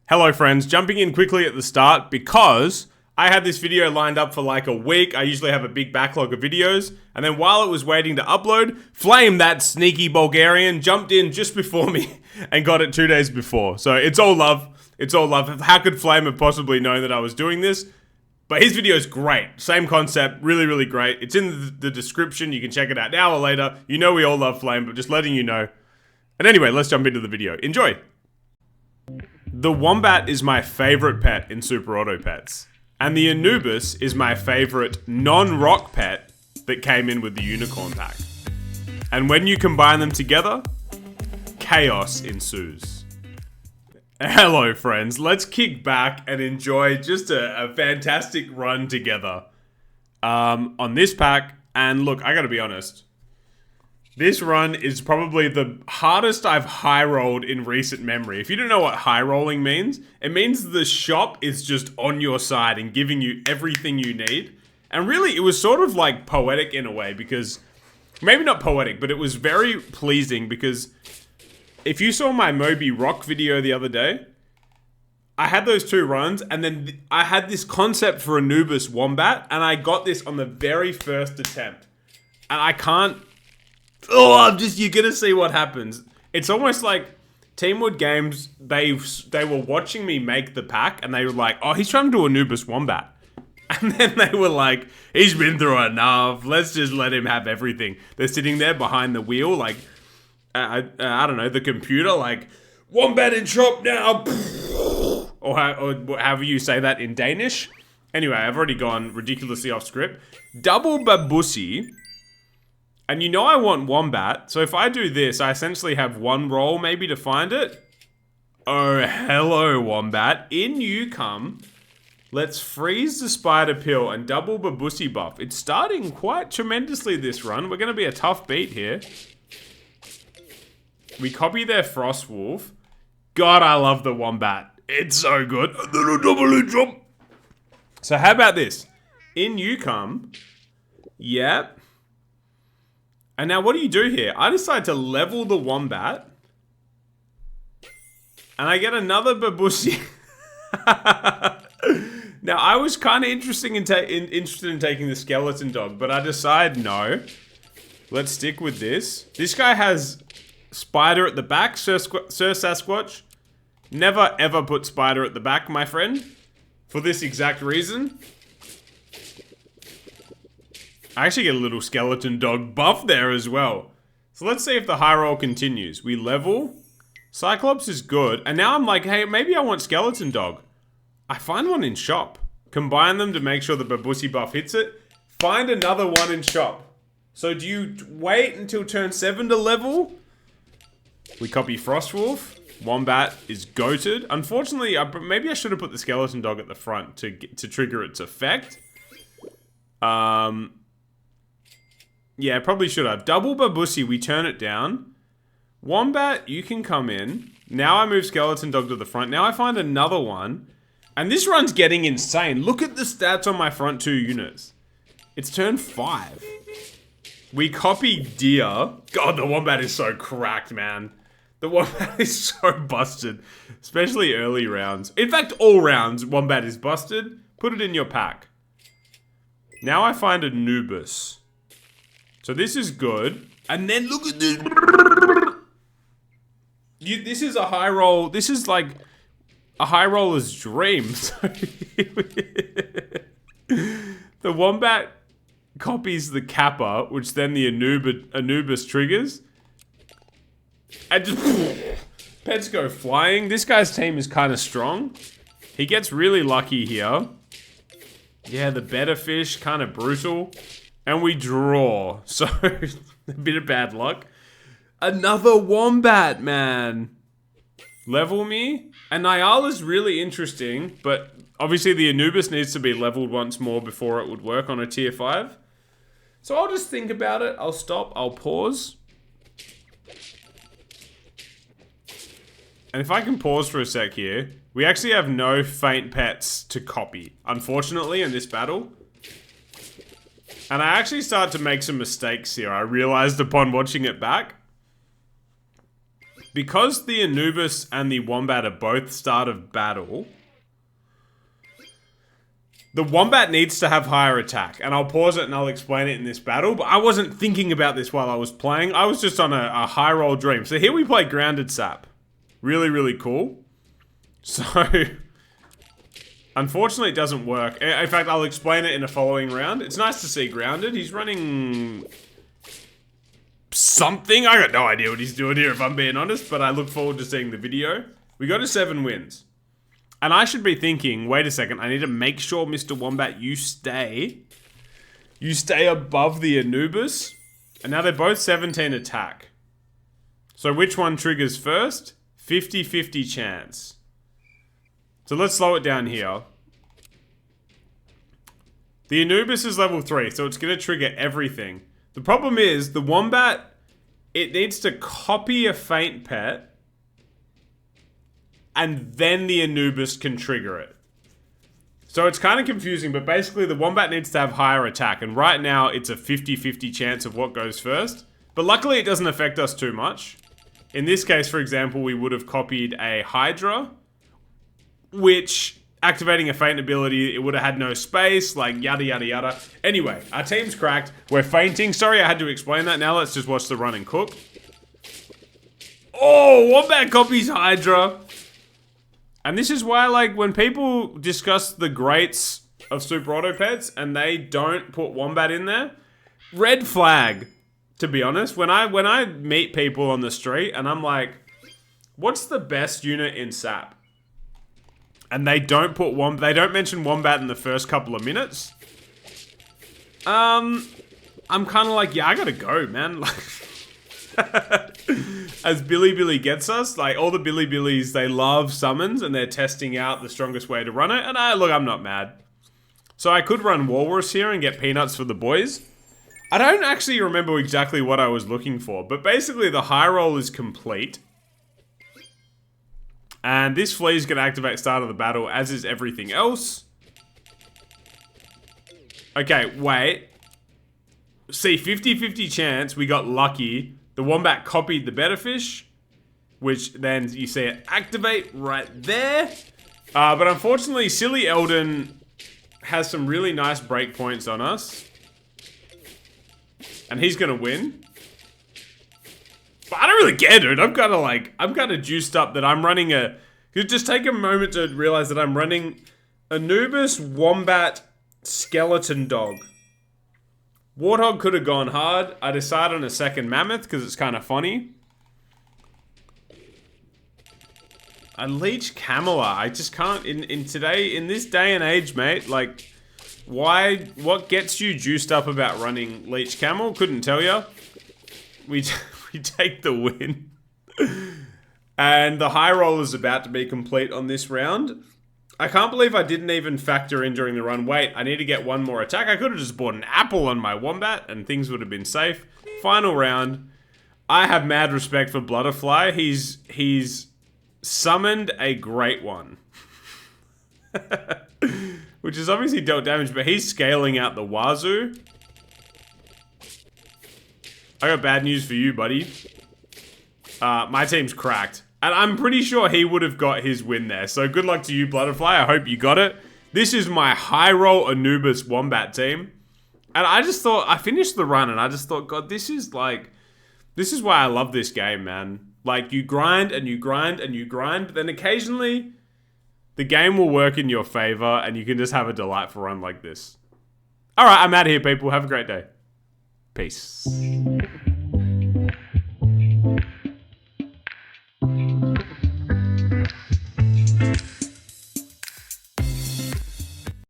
Hello friends, jumping in quickly at the start because I had this video lined up for like a week. I usually have a big backlog of videos, and then while it was waiting to upload, Flame, that sneaky Bulgarian, jumped in just before me and got it 2 days before. So it's all love. It's all love. How could Flame have possibly known that I was doing this? But his video is great. Same concept, really, really great. It's in the description. You can check it out now or later. You know we all love Flame, but just letting you know. And anyway, let's jump into the video. Enjoy. The Wombat is my favorite pet in Super Auto Pets. And the Anubis is my favorite non-rock pet that came in with the Unicorn pack. And when you combine them together, chaos ensues. Hello friends, let's kick back and enjoy just a fantastic run together on this pack. And look, I gotta be honest, this run is probably the hardest I've high rolled in recent memory. If you don't know what high rolling means, it means the shop is just on your side and giving you everything you need. And really, it was sort of like poetic in a way because, maybe not poetic, but it was very pleasing because if you saw my Moby Rock video the other day, I had those two runs and then I had this concept for Anubis Wombat and I got this on the very first attempt. And I can't... you're gonna see what happens. It's almost like Teamwood Games, they were watching me make the pack and they were like, oh, he's trying to do Anubis Wombat. And then they were like, he's been through enough, let's just let him have everything. They're sitting there behind the wheel, like, I don't know, the computer, like, Wombat in shop now, or however you say that in Danish. Anyway, I've already gone ridiculously off script. Double Babusi. And you know I want Wombat, so if I do this, I essentially have one roll maybe to find it. Oh, hello, Wombat. In you come. Let's freeze the Spider Pill and double Babusi buff. It's starting quite tremendously this run. We're going to be a tough beat here. We copy their Frostwolf. God, I love the Wombat. It's so good. And then a double jump. So how about this? In you come. Yep. And now what do you do here? I decide to level the Wombat. And I get another Babusi. Now, I was kind of interested in taking the Skeleton Dog, but I decide no. Let's stick with this. This guy has Spider at the back, Sir Sasquatch. Never ever put Spider at the back, my friend. For this exact reason. I actually get a little Skeleton Dog buff there as well. So let's see if the high roll continues. We level. Cyclops is good. And now I'm like, hey, maybe I want Skeleton Dog. I find one in shop. Combine them to make sure the Babusi buff hits it. Find another one in shop. So do you wait until turn 7 to level? We copy Frostwolf. Wombat is goated. Unfortunately, maybe I should have put the Skeleton Dog at the front to trigger its effect. Yeah, probably should have. Double Babusi, we turn it down. Wombat, you can come in. Now I move Skeleton Dog to the front. Now I find another one. And this run's getting insane. Look at the stats on my front two units. It's turn 5. We copy Deer. God, the Wombat is so cracked, man. The Wombat is so busted. Especially early rounds. In fact, all rounds, Wombat is busted. Put it in your pack. Now I find Anubis. So this is good. And then look at this. This is a high roll. This is like a high roller's dream. The Wombat copies the Kappa, which then the Anubis triggers. And just pets go flying. This guy's team is kind of strong. He gets really lucky here. Yeah, the better fish, kind of brutal. And we draw. So, a bit of bad luck. Another Wombat, man. Level me. And Nyala's really interesting, but obviously the Anubis needs to be leveled once more before it would work on a tier 5. So I'll just think about it. I'll stop. I'll pause. And if I can pause for a sec here, we actually have no faint pets to copy, unfortunately, in this battle. And I actually start to make some mistakes here. I realized upon watching it back. because the Anubis and the Wombat are both start of battle, the Wombat needs to have higher attack. And I'll pause it and I'll explain it in this battle. But I wasn't thinking about this while I was playing. I was just on a high roll dream. So here we play Grounded Sap. Really, really cool. So, unfortunately it doesn't work. In fact, I'll explain it in a following round. It's nice to see Grounded. He's running something. I got no idea what he's doing here, if I'm being honest. But I look forward to seeing the video. We go to 7 wins. And I should be thinking, wait a second, I need to make sure, Mr. Wombat, you stay above the Anubis. And now they're both 17 attack. So which one triggers first? 50-50 chance. So let's slow it down here. The Anubis is level 3, so it's going to trigger everything. The problem is, the Wombat, it needs to copy a faint pet. And then the Anubis can trigger it. So it's kind of confusing, but basically the Wombat needs to have higher attack. And right now, it's a 50-50 chance of what goes first. But luckily, it doesn't affect us too much. In this case, for example, we would have copied a Hydra, which, activating a faint ability, it would have had no space, like yada yada yada. Anyway, our team's cracked. We're fainting. Sorry I had to explain that. Now let's just watch the run and cook. Oh, Wombat copies Hydra. And this is why, like, when people discuss the greats of Super Auto Pets and they don't put Wombat in there, red flag, to be honest. When I meet people on the street and I'm like, what's the best unit in SAP? And they don't put they don't mention Wombat in the first couple of minutes. I'm kind of like, yeah, I gotta go, man. As Billy gets us, like, all the Billies, they love summons and they're testing out the strongest way to run it. And look, I'm not mad. So I could run Walrus here and get peanuts for the boys. I don't actually remember exactly what I was looking for, but basically the high roll is complete. And this flea is going to activate start of the battle, as is everything else. Okay, wait. See, 50-50 chance, we got lucky. The Wombat copied the better fish, which then you see it activate right there. But unfortunately, Silly Eldon has some really nice breakpoints on us. And he's gonna win. But I don't really care, dude. I'm kind of juiced up that I'm running a... Just take a moment to realize that I'm running Anubis, Wombat, Skeleton Dog. Warthog could have gone hard. I decided on a second Mammoth because it's kind of funny. A Leech Camelot. I just can't, in this day and age, mate, like, what gets you juiced up about running Leech Camel? Couldn't tell you. We take the win. And the high roll is about to be complete on this round. I can't believe I didn't even factor in during the run. Wait, I need to get one more attack. I could have just bought an apple on my Wombat and things would have been safe. Final round. I have mad respect for Blutterfly. He's summoned a great one. Which is obviously dealt damage, but he's scaling out the wazoo. I got bad news for you, buddy. My team's cracked. And I'm pretty sure he would have got his win there. So good luck to you, Blutterfly. I hope you got it. This is my high roll Anubis Wombat team. And I just thought, I finished the run and I just thought, God, this is why I love this game, man. Like, you grind and you grind and you grind, but then occasionally the game will work in your favor and you can just have a delightful run like this. All right, I'm out of here, people. Have a great day. Peace.